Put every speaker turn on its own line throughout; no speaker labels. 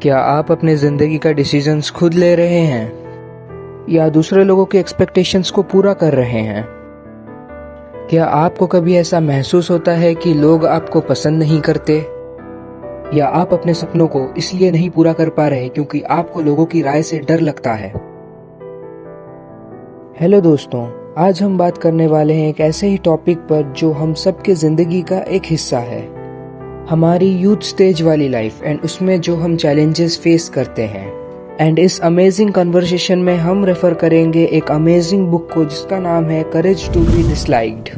क्या आप अपने ज़िंदगी का डिसीजंस खुद ले रहे हैं या दूसरे लोगों के एक्सपेक्टेशंस को पूरा कर रहे हैं? क्या आपको कभी ऐसा महसूस होता है कि लोग आपको पसंद नहीं करते या आप अपने सपनों को इसलिए नहीं पूरा कर पा रहे क्योंकि आपको लोगों की राय से डर लगता है? हेलो दोस्तों, आज हम बात करने वाले हैं एक ऐसे ही टॉपिक पर जो हम सबके ज़िंदगी का एक हिस्सा है, हमारी यूथ स्टेज वाली लाइफ एंड उसमें जो हम चैलेंजेस फेस करते हैं। एंड इस अमेजिंग कन्वर्सेशन में हम रेफर करेंगे एक अमेजिंग बुक को जिसका नाम है करेज टू बी डिसलाइक्ड।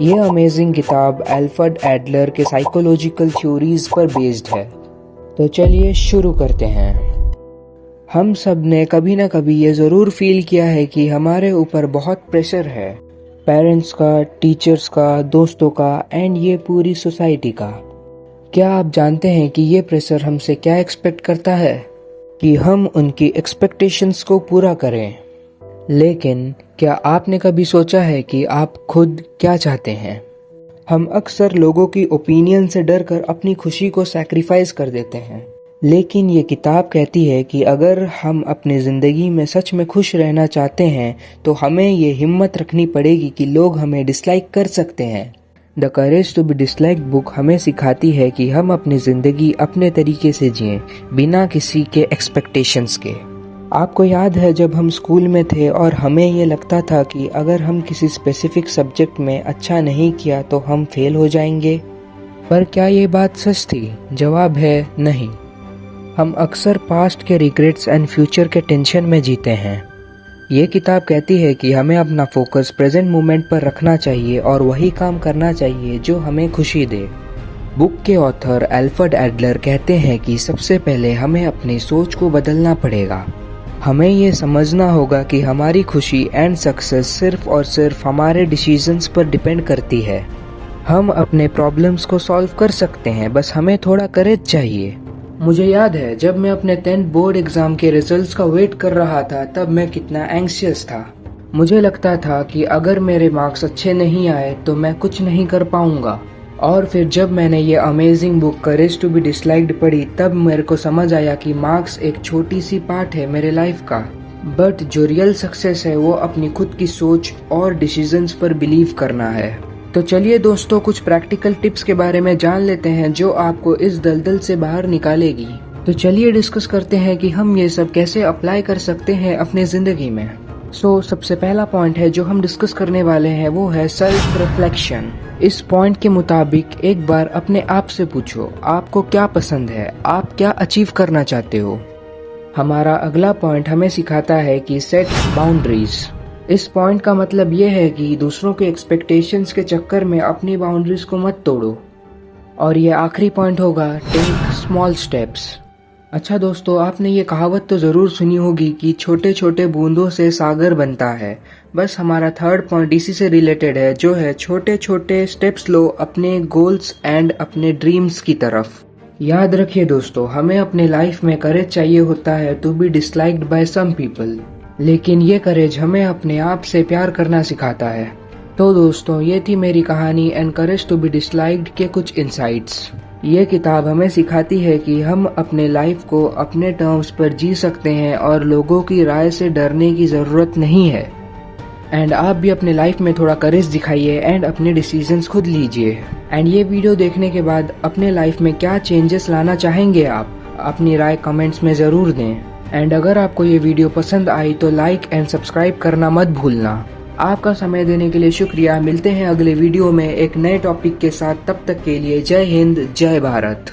ये अमेजिंग किताब अल्फ्रेड एडलर के साइकोलॉजिकल थ्योरीज पर बेस्ड है। तो चलिए शुरू करते हैं। हम सब ने कभी ना कभी ये ज़रूर फील किया है कि हमारे ऊपर बहुत प्रेशर है, पेरेंट्स का, टीचर्स का, दोस्तों का एंड ये पूरी सोसाइटी का। क्या आप जानते हैं कि ये प्रेशर हमसे क्या एक्सपेक्ट करता है? कि हम उनकी एक्सपेक्टेशंस को पूरा करें। लेकिन क्या आपने कभी सोचा है कि आप खुद क्या चाहते हैं? हम अक्सर लोगों की ओपिनियन से डर कर अपनी खुशी को सैक्रिफाइस कर देते हैं। लेकिन ये किताब कहती है कि अगर हम अपनी ज़िंदगी में सच में खुश रहना चाहते हैं तो हमें ये हिम्मत रखनी पड़ेगी कि लोग हमें डिसलाइक कर सकते हैं। The courage to be disliked book हमें सिखाती है कि हम अपनी ज़िंदगी अपने तरीके से जिएं, बिना किसी के एक्सपेक्टेशंस के। आपको याद है जब हम स्कूल में थे और हमें ये लगता था कि अगर हम किसी स्पेसिफिक सब्जेक्ट में अच्छा नहीं किया तो हम फेल हो जाएंगे? पर क्या ये बात सच थी? जवाब है नहीं। हम अक्सर पास्ट के रिग्रेट्स एंड फ्यूचर के टेंशन में जीते हैं। ये किताब कहती है कि हमें अपना फोकस प्रेजेंट मोमेंट पर रखना चाहिए और वही काम करना चाहिए जो हमें खुशी दे। बुक के ऑथर अल्फ्रेड एडलर कहते हैं कि सबसे पहले हमें अपनी सोच को बदलना पड़ेगा। हमें ये समझना होगा कि हमारी खुशी एंड सक्सेस सिर्फ और सिर्फ हमारे डिसीजंस पर डिपेंड करती है। हम अपने प्रॉब्लम्स को सॉल्व कर सकते हैं, बस हमें थोड़ा करेज चाहिए। मुझे याद है जब मैं अपने 10th बोर्ड एग्जाम के रिजल्ट्स का वेट कर रहा था तब मैं कितना एंग्शियस था। मुझे लगता था कि अगर मेरे मार्क्स अच्छे नहीं आए तो मैं कुछ नहीं कर पाऊंगा। और फिर जब मैंने ये amazing book courage to be disliked पढ़ी तब मेरे को समझ आया कि मार्क्स एक छोटी सी पार्ट है मेरे लाइफ का, बट जो रियल सक्सेस है वो अपनी खुद की सोच और डिसीजंस पर बिलीव करना है। तो चलिए दोस्तों, कुछ प्रैक्टिकल टिप्स के बारे में जान लेते हैं जो आपको इस दलदल से बाहर निकालेगी। तो चलिए डिस्कस करते हैं कि हम ये सब कैसे अप्लाई कर सकते हैं अपने जिंदगी में। सबसे पहला पॉइंट है जो हम डिस्कस करने वाले हैं वो है सेल्फ रिफ्लेक्शन। इस पॉइंट के मुताबिक एक बार अपने आप से पूछो, आपको क्या पसंद है, आप क्या अचीव करना चाहते हो। हमारा अगला पॉइंट हमें सिखाता है कि सेट बाउंड्रीज। इस पॉइंट का मतलब ये है कि दूसरों के एक्सपेक्टेशंस के चक्कर में अपनी बाउंड्रीज को मत तोड़ो। और ये आखिरी पॉइंट होगा टेक स्मॉल स्टेप्स। अच्छा दोस्तों, आपने ये कहावत तो ज़रूर सुनी होगी कि छोटे छोटे बूंदों से सागर बनता है। बस हमारा थर्ड पॉइंट इसी से रिलेटेड है, जो है छोटे छोटे स्टेप्स लो अपने गोल्स एंड अपने ड्रीम्स की तरफ। याद रखिए दोस्तों, हमें अपने लाइफ में करेज चाहिए होता है to be disliked by some people, लेकिन ये करेज हमें अपने आप से प्यार करना सिखाता है। तो दोस्तों, ये थी मेरी कहानी and courage to be disliked के कुछ इंसाइट्स। ये किताब हमें सिखाती है कि हम अपने लाइफ को अपने टर्म्स पर जी सकते हैं और लोगों की राय से डरने की ज़रूरत नहीं है। एंड आप भी अपने लाइफ में थोड़ा करेज दिखाइए एंड अपने डिसीजंस खुद लीजिए। एंड ये वीडियो देखने के बाद अपने लाइफ में क्या चेंजेस लाना चाहेंगे आप अपनी राय कमेंट्स में ज़रूर दें। एंड अगर आपको ये वीडियो पसंद आई तो लाइक एंड सब्सक्राइब करना मत भूलना। आपका समय देने के लिए शुक्रिया। मिलते हैं अगले वीडियो में एक नए टॉपिक के साथ। तब तक के लिए जय हिंद, जय भारत।